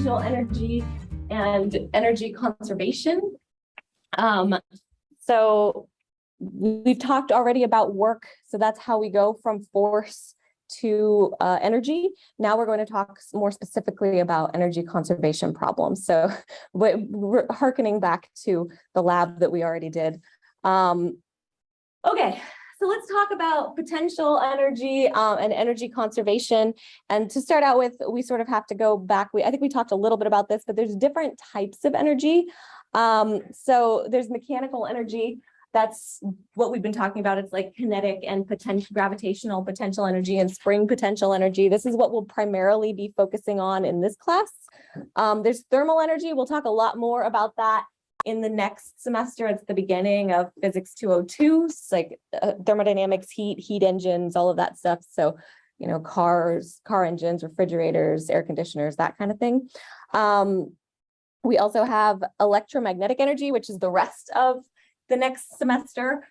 potential energy and energy conservation. So we've talked already about work. So that's how we go from force to energy. Now we're going to talk more specifically about energy conservation problems. So we're hearkening back to the lab that we already did. Okay, so let's talk about potential energy and energy conservation. And to start out with, we sort of have to go back. I think we talked a little bit about this, but there's different types of energy. So there's mechanical energy. That's what we've been talking about. It's like kinetic and gravitational potential energy and spring potential energy. This is what we'll primarily be focusing on in this class. There's thermal energy. We'll talk a lot more about that in the next semester. It's the beginning of Physics 202. It's like thermodynamics, heat engines, all of that stuff. So, you know, car engines, refrigerators, air conditioners, that kind of thing. We also have electromagnetic energy, which is the rest of the next semester,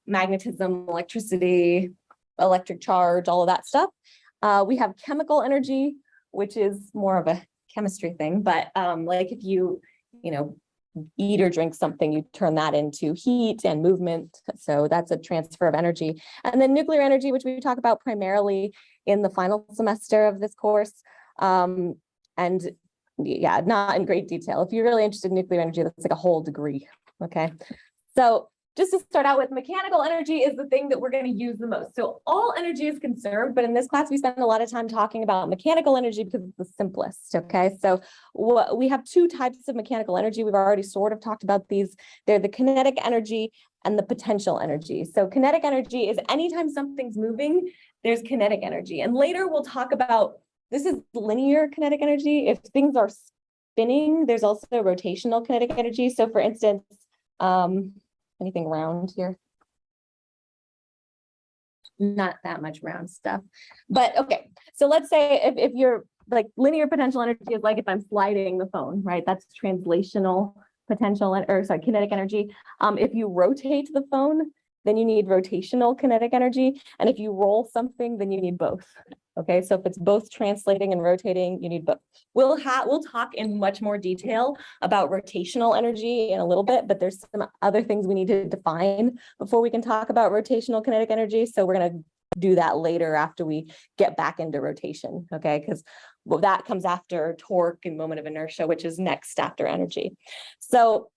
magnetism, electricity, electric charge, all of that stuff. We have chemical energy, which is more of a chemistry thing, but like if you eat or drink something, you turn that into heat and movement. So that's a transfer of energy. And then nuclear energy, which we talk about primarily in the final semester of this course. And yeah, not in great detail. If you're really interested in nuclear energy, that's like a whole degree. Okay, so just to start out with, mechanical energy is the thing that we're going to use the most. So all energy is conserved, but in this class, we spend a lot of time talking about mechanical energy because it's the simplest. Okay, so we have two types of mechanical energy. We've already sort of talked about these. They're the kinetic energy and the potential energy. So kinetic energy is anytime something's moving, there's kinetic energy. And later we'll talk about, this is linear kinetic energy. If things are spinning, there's also rotational kinetic energy. So for instance, anything round here? Not that much round stuff, but okay. So let's say if you're like linear potential energy is like if I'm sliding the phone, right? That's translational potential, or sorry, kinetic energy. If you rotate the phone, then you need rotational kinetic energy. And if you roll something, then you need both. Okay, so if it's both translating and rotating, you need both. We'll talk in much more detail about rotational energy in a little bit, but there's some other things we need to define before we can talk about rotational kinetic energy. So we're going to do that later after we get back into rotation, okay? Because that comes after torque and moment of inertia, which is next after energy. So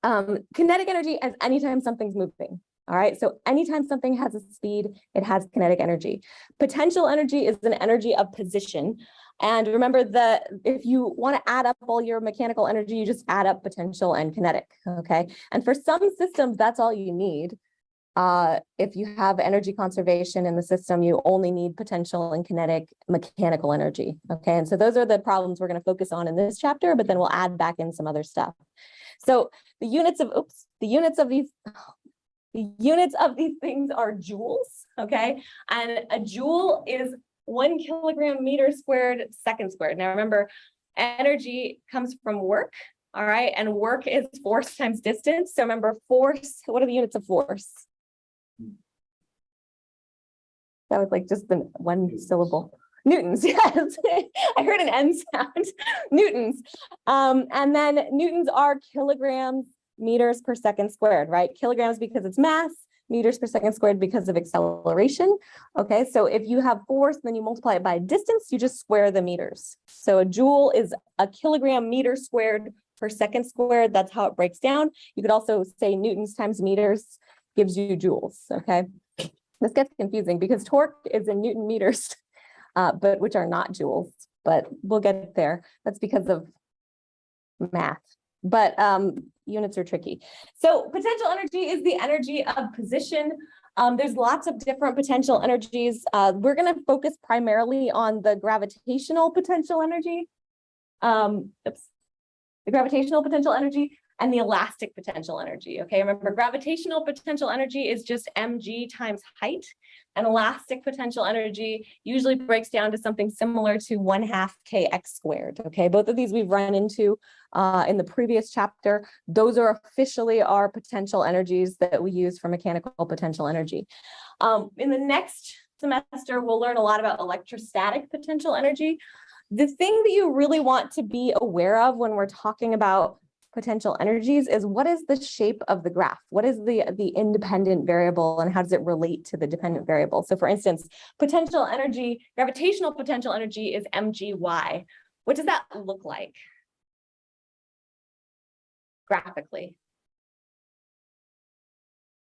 kinetic energy is anytime something's moving. All right, so anytime something has a speed, it has kinetic energy. Potential energy is an energy of position. And remember that if you want to add up all your mechanical energy, you just add up potential and kinetic, okay? And for some systems, that's all you need. If you have energy conservation in the system, you only need potential and kinetic mechanical energy, okay? And so those are the problems we're going to focus on in this chapter, but then we'll add back in some other stuff. So the units of these things are joules, okay? And a joule is 1 kilogram meter squared second squared. Now remember, energy comes from work, all right? And work is force times distance. So remember, force, what are the units of force? That was like just the one syllable. Newtons, yes. I heard an N sound. Newtons. And then newtons are kilograms meters per second squared, right? Kilograms because it's mass, meters per second squared because of acceleration. Okay, so if you have force, then you multiply it by distance, you just square the meters. So a joule is a kilogram meter squared per second squared. That's how it breaks down. You could also say newtons times meters gives you joules, okay? This gets confusing because torque is in Newton meters, but which are not joules, but we'll get there. That's because of math. But units are tricky. So potential energy is the energy of position. There's lots of different potential energies. We're going to focus primarily on the gravitational potential energy. The gravitational potential energy and the elastic potential energy. Okay, remember, gravitational potential energy is just mg times height, and elastic potential energy usually breaks down to something similar to 1/2 kx squared. Okay, both of these we've run into in the previous chapter. Those are officially our potential energies that we use for mechanical potential energy. In the next semester, we'll learn a lot about electrostatic potential energy. The thing that you really want to be aware of when we're talking about potential energies is what is the shape of the graph? What is the independent variable and how does it relate to the dependent variable? So for instance, potential energy, gravitational potential energy is mgy. What does that look like graphically?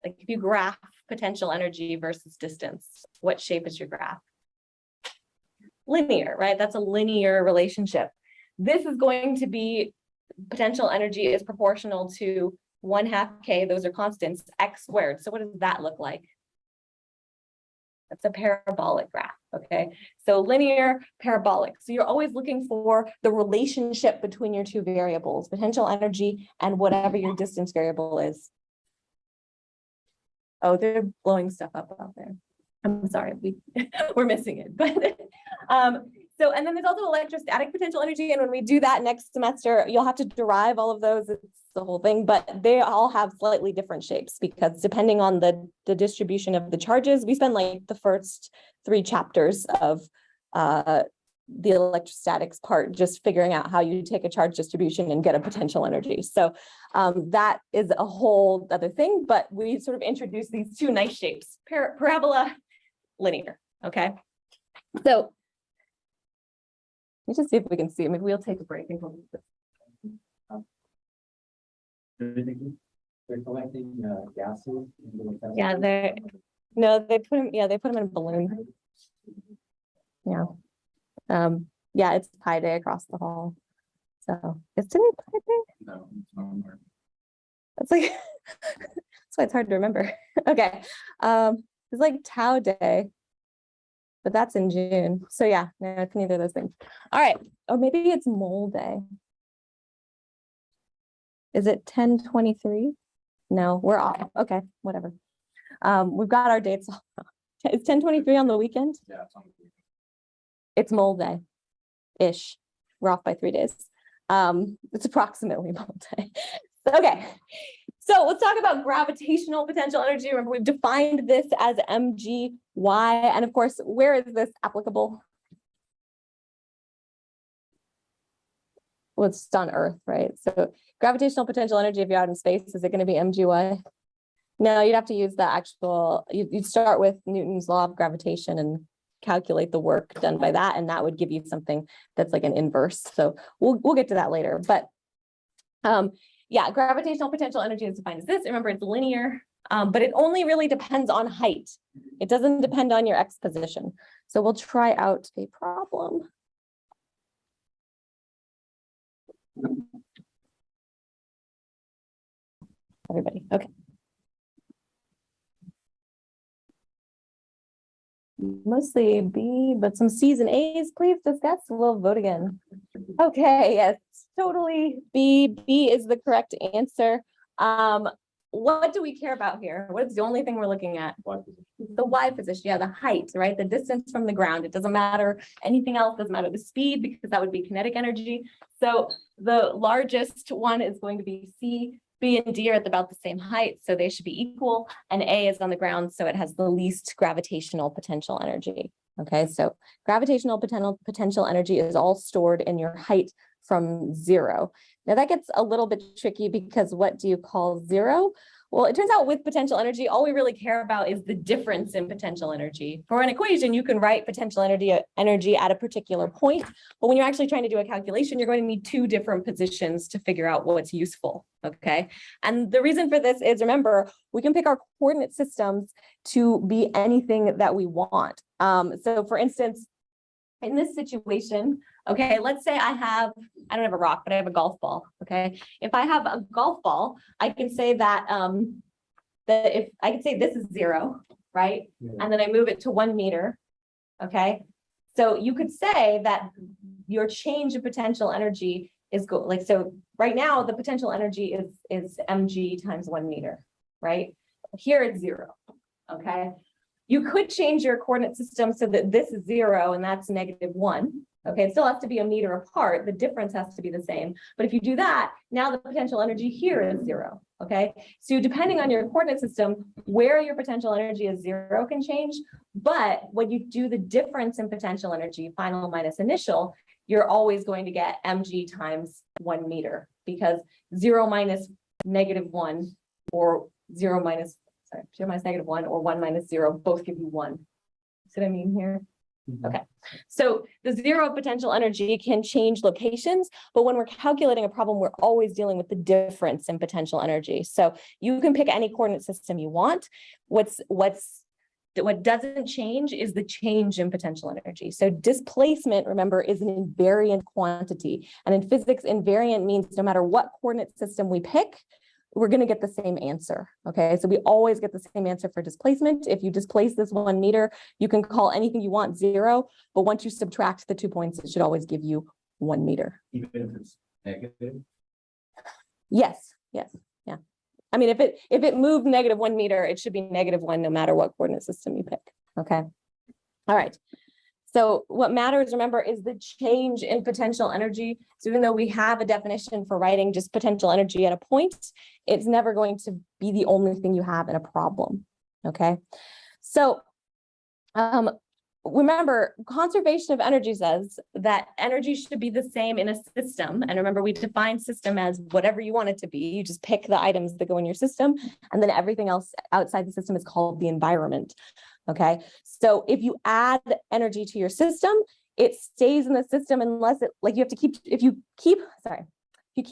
Like if you graph potential energy versus distance, what shape is your graph? Linear, right? That's a linear relationship. This is going to be potential energy is proportional to 1/2 k, those are constants, x squared. So what does that look like? That's a parabolic graph, okay? So linear, parabolic. So you're always looking for the relationship between your two variables, potential energy and whatever your distance variable is. Oh, they're blowing stuff up out there. I'm sorry, we're missing it. But so, and then there's also electrostatic potential energy. And when we do that next semester, you'll have to derive all of those. It's the whole thing, but they all have slightly different shapes because depending on the distribution of the charges, we spend like the first 3 chapters of the electrostatics part, just figuring out how you take a charge distribution and get a potential energy. So that is a whole other thing, but we sort of introduced these 2 nice shapes, parabola, linear, okay? So let's just see if we can see it. Maybe we'll take a break and go. They're collecting gases. Yeah, they put them, yeah, they put them in a balloon. Yeah. Yeah, it's Pi Day across the hall. So is today Pi Day? No, it's not more. That's like that's why it's hard to remember. Okay. It's like Tau Day, but that's in June. So yeah, no, it's neither of those things. All right. Or maybe it's Mole Day. Is it 10/23? No, we're off. Okay, whatever. We've got our dates. Is 10/23 on the weekend? Yeah, it's on the weekend. It's Mole Day-ish. We're off by 3 days. It's approximately Mole Day. Okay. So let's talk about gravitational potential energy. Remember, we've defined this as mgy, and of course, where is this applicable? Well, it's on Earth, right? So gravitational potential energy, if you're out in space, is it going to be mgy? No, you'd have to use the actual, you'd start with Newton's law of gravitation and calculate the work done by that, and that would give you something that's like an inverse. So we'll get to that later. But yeah, gravitational potential energy is defined as this. Remember, it's linear, but it only really depends on height. It doesn't depend on your x position. So we'll try out a problem. Everybody, okay. Mostly B, but some C's and A's, please discuss. We'll vote again. Okay, yes, totally B. B is the correct answer. What do we care about here? What's the only thing we're looking at? The Y position, yeah, the height, right? The distance from the ground. It doesn't matter. Anything else doesn't matter. The speed, because that would be kinetic energy. So the largest one is going to be C. B and D are at about the same height, so they should be equal. And A is on the ground, so it has the least gravitational potential energy. Okay, so gravitational potential energy is all stored in your height from 0. Now that gets a little bit tricky because what do you call 0? Well, it turns out with potential energy, all we really care about is the difference in potential energy. For an equation, you can write potential energy at a particular point, but when you're actually trying to do a calculation, you're going to need 2 different positions to figure out what's useful, okay? And the reason for this is, remember, we can pick our coordinate systems to be anything that we want. So for instance, in this situation, okay, let's say I don't have a rock, but I have a golf ball, okay? If I have a golf ball, I can say that, if I could say this is 0, right? Yeah. And then I move it to 1 meter, okay? So you could say that your change of potential energy is so right now the potential energy is mg times 1 meter, right? Here it's 0, okay? You could change your coordinate system so that this is 0 and that's -1. Okay, it still has to be a meter apart. The difference has to be the same. But if you do that, now the potential energy here is 0. Okay, so depending on your coordinate system, where your potential energy is 0 can change. But when you do the difference in potential energy, final minus initial, you're always going to get mg times 1 meter, because 0 minus -1 or 0 minus -1 or 1 minus 0 both give you 1. See what I mean here? Okay, so the zero potential energy can change locations, but when we're calculating a problem, we're always dealing with the difference in potential energy. So you can pick any coordinate system you want. What doesn't change is the change in potential energy. So displacement, remember, is an invariant quantity. And in physics, invariant means no matter what coordinate system we pick, we're going to get the same answer. Okay, so we always get the same answer for displacement. If you displace this 1 meter, you can call anything you want 0, but once you subtract the 2 points, it should always give you 1 meter. Even if it's negative? Yes, yes, yeah. I mean, if it moved -1 meter, it should be -1 no matter what coordinate system you pick. Okay, all right. So what matters, remember, is the change in potential energy. So even though we have a definition for writing just potential energy at a point, it's never going to be the only thing you have in a problem, okay? So remember, conservation of energy says that energy should be the same in a system. And remember, we define system as whatever you want it to be. You just pick the items that go in your system, and then everything else outside the system is called the environment. Okay, so if you add energy to your system, it stays in the system unless it, like, you have to keep, if you keep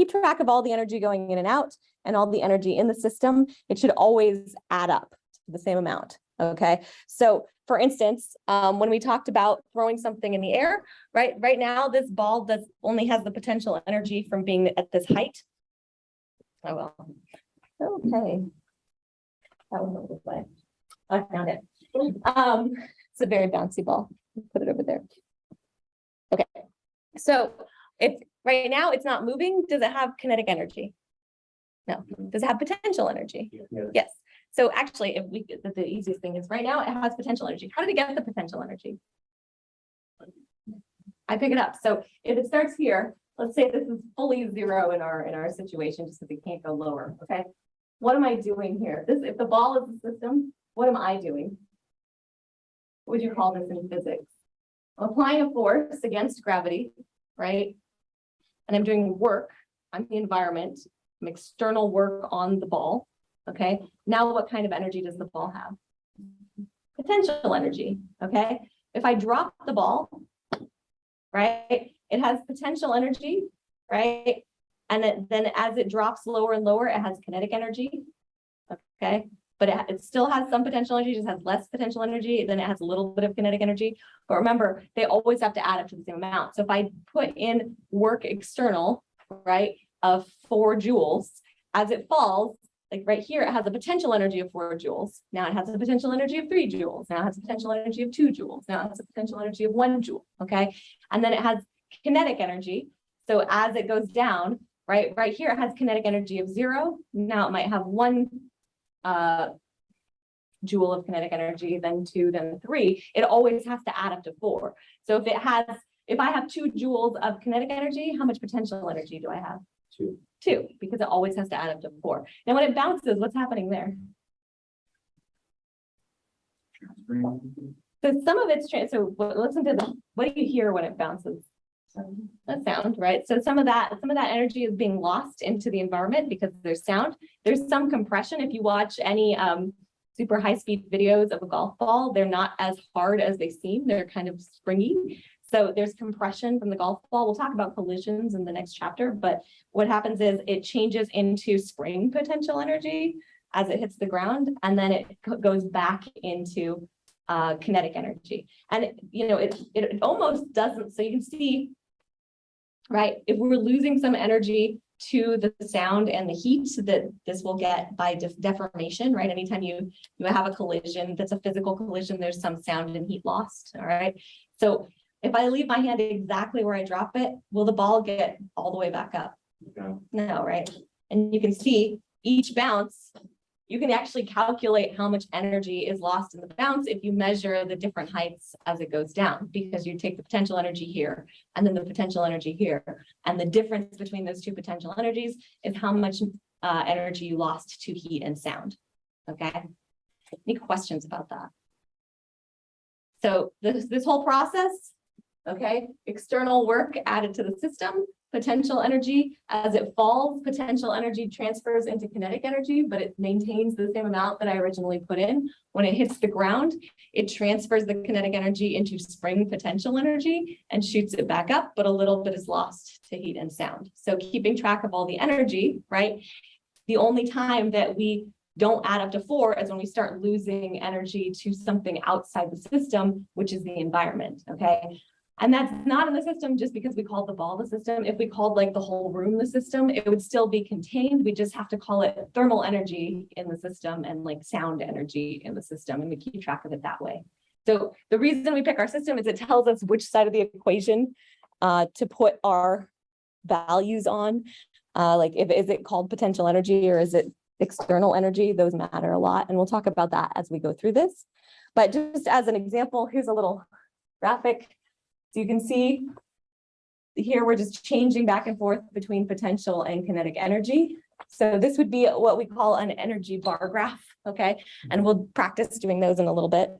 track of all the energy going in and out and all the energy in the system, it should always add up to the same amount. Okay, so for instance, when we talked about throwing something in the air, right now, this ball only has the potential energy from being at this height. Oh, well, okay. That was a little way. I found it. It's a very bouncy ball. Put it over there. Okay, so if right now it's not moving, does it have kinetic energy? No. Does it have potential energy? Yes. Yes. So actually, the easiest thing is right now it has potential energy. How did it get the potential energy? I pick it up. So if it starts here, let's say this is fully 0 in our situation, just because it can't go lower. Okay. What am I doing here? If the ball is the system, what am I doing? What would you call this in physics? I'm applying a force against gravity, right? And I'm doing work. I'm the environment. I'm external work on the ball. Okay. Now, what kind of energy does the ball have? Potential energy. Okay. If I drop the ball, right, it has potential energy, right? And then as it drops lower and lower, it has kinetic energy. Okay. But it still has some potential energy, just has less potential energy, then it has a little bit of kinetic energy. But remember, they always have to add up to the same amount. So if I put in work external, right, of 4 joules, as it falls, like right here, it has a potential energy of 4 joules. Now it has a potential energy of 3 joules. Now it has a potential energy of 2 joules. Now it has a potential energy of 1 joule, okay? And then it has kinetic energy. So as it goes down, right here, it has kinetic energy of 0. Now it might have 1 joule of kinetic energy, then 2, then 3. It always has to add up to 4. So if I have 2 joules of kinetic energy, how much potential energy do I have? 2. 2, because it always has to add up to 4. Now, when it bounces, what's happening there? So some of it's so listen to this. What do you hear when it bounces? A sound, right? So some of that energy is being lost into the environment because there's sound. There's some compression. If you watch any super high-speed videos of a golf ball, they're not as hard as they seem. They're kind of springy. So there's compression from the golf ball. We'll talk about collisions in the next chapter, but what happens is it changes into spring potential energy as it hits the ground, and then it goes back into kinetic energy. And it almost doesn't, so you can see, right, if we're losing some energy to the sound and the heat, that this will get by deformation, right? Anytime you have a collision that's a physical collision, there's some sound and heat lost, all right? So if I leave my hand exactly where I drop it, will the ball get all the way back up? No, right? And you can see each bounce, you can actually calculate how much energy is lost in the bounce if you measure the different heights as it goes down, because you take the potential energy here and then the potential energy here. And the difference between those two potential energies is how much energy you lost to heat and sound. Okay. Any questions about that? So this whole process, Okay, external work added to the system, potential energy. As it falls, potential energy transfers into kinetic energy, but it maintains the same amount that I originally put in. When it hits the ground, it transfers the kinetic energy into spring potential energy and shoots it back up, but a little bit is lost to heat and sound. So keeping track of all the energy, right? The only time that we don't add up to 4 is when we start losing energy to something outside the system, which is the environment, okay? And that's not in the system just because we called the ball the system. If we called like the whole room the system, it would still be contained. We just have to call it thermal energy in the system and like sound energy in the system, and we keep track of it that way. So the reason we pick our system is it tells us which side of the equation to put our values on. Like is it called potential energy or is it external energy? Those matter a lot, and we'll talk about that as we go through this. But just as an example, here's a little graphic. So you can see here we're just changing back and forth between potential and kinetic energy. So this would be what we call an energy bar graph, okay? And we'll practice doing those in a little bit.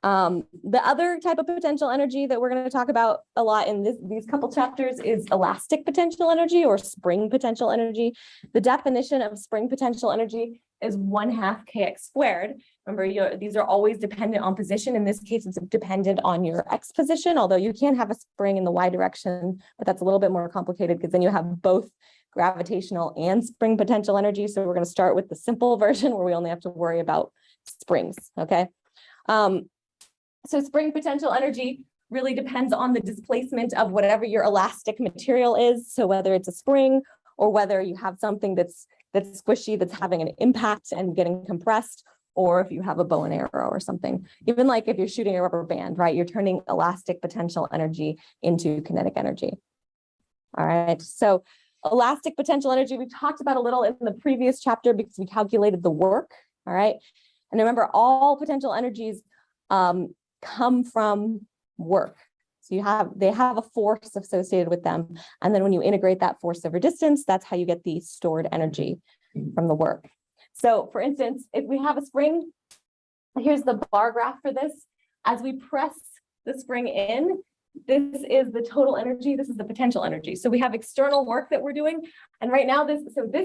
The other type of potential energy that we're going to talk about a lot in these couple chapters is elastic potential energy or spring potential energy. The definition of spring potential energy is 1/2 kx squared. Remember, these are always dependent on position. In this case, it's dependent on your x position, although you can have a spring in the y direction, but that's a little bit more complicated because then you have both gravitational and spring potential energy. So we're going to start with the simple version where we only have to worry about springs, okay? So spring potential energy really depends on the displacement of whatever your elastic material is. So whether it's a spring or whether you have something that's squishy, that's having an impact and getting compressed, or if you have a bow and arrow or something. Even like if you're shooting a rubber band, right? You're turning elastic potential energy into kinetic energy. All right, so elastic potential energy, we talked about a little in the previous chapter because we calculated the work, all right? And remember, all potential energies come from work. So they have a force associated with them. And then when you integrate that force over distance, that's how you get the stored energy from the work. So for instance, if we have a spring, here's the bar graph for this. As we press the spring in, this is the total energy. This is the potential energy. So we have external work that we're doing. And right now, this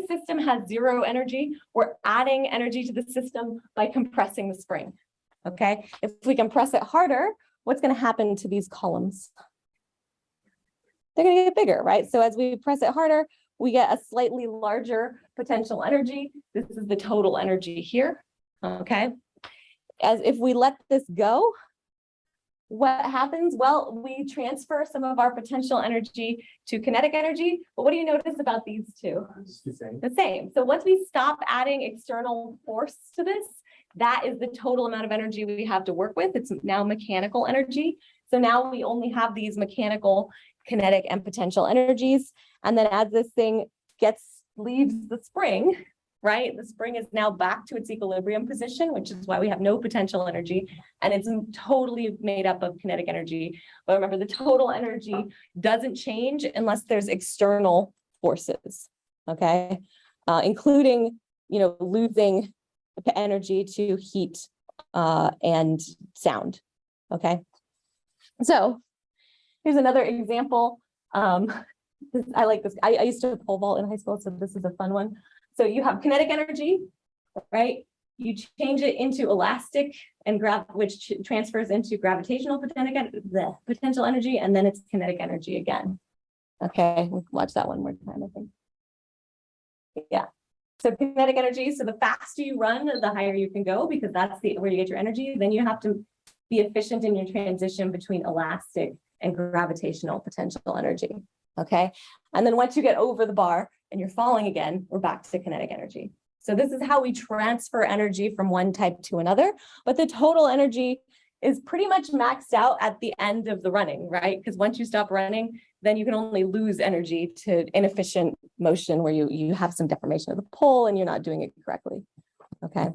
system has 0 energy. We're adding energy to the system by compressing the spring. Okay, if we compress it harder, what's going to happen to these columns? They're going to get bigger, right? So as we press it harder, we get a slightly larger potential energy. This is the total energy here, okay? As if we let this go, what happens? Well, we transfer some of our potential energy to kinetic energy, but what do you notice about these two? It's the same. The same. So once we stop adding external force to this, that is the total amount of energy we have to work with. It's now mechanical energy. So now we only have these mechanical, kinetic, and potential energies. And then as this thing leaves the spring, right? The spring is now back to its equilibrium position, which is why we have no potential energy. And it's totally made up of kinetic energy. But remember, the total energy doesn't change unless there's external forces, okay? Including, losing energy to heat and sound, okay? So here's another example. I like this. I used to pole vault in high school, so this is a fun one. So you have kinetic energy, right? You change it into elastic and which transfers into gravitational potential energy, and then it's kinetic energy again. Okay, we'll watch that one more time, I think. Yeah. So kinetic energy, so the faster you run, the higher you can go, because that's where you get your energy. Then you have to be efficient in your transition between elastic and gravitational potential energy, okay? And then once you get over the bar and you're falling again, we're back to kinetic energy. So this is how we transfer energy from one type to another, but the total energy is pretty much maxed out at the end of the running, right? Because once you stop running, then you can only lose energy to inefficient motion where you have some deformation of the pole and you're not doing it correctly, okay?